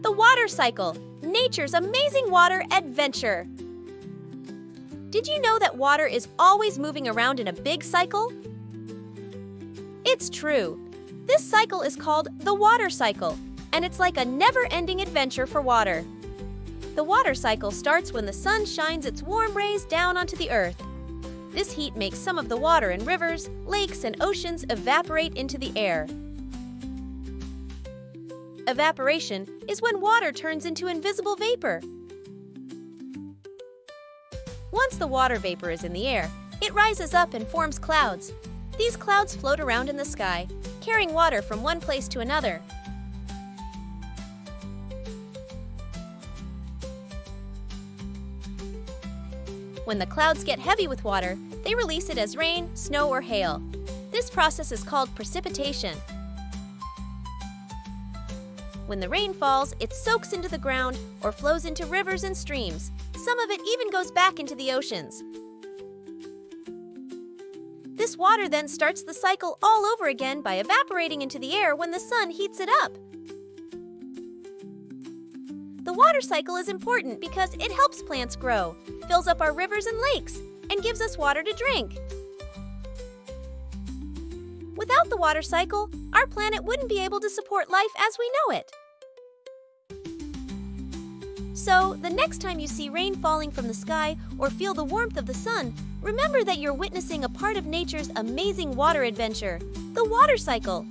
The water cycle, nature's amazing water adventure. Did you know that water is always moving around in a big cycle? It's true. This cycle is called the water cycle, and it's like a never-ending adventure for water. The water cycle starts when the sun shines its warm rays down onto the earth. This heat makes some of the water in rivers, lakes, and oceans evaporate into the air. Evaporation is when water turns into invisible vapor. Once the water vapor is in the air, it rises up and forms clouds. These clouds float around in the sky, carrying water from one place to another. When the clouds get heavy with water, they release it as rain, snow, or hail. This process is called precipitation. When the rain falls, it soaks into the ground or flows into rivers and streams. Some of it even goes back into the oceans. This water then starts the cycle all over again by evaporating into the air when the sun heats it up. The water cycle is important because it helps plants grow, fills up our rivers and lakes, and gives us water to drink. Without the water cycle, our planet wouldn't be able to support life as we know it. So, the next time you see rain falling from the sky or feel the warmth of the sun, remember that you're witnessing a part of nature's amazing water adventure, the water cycle.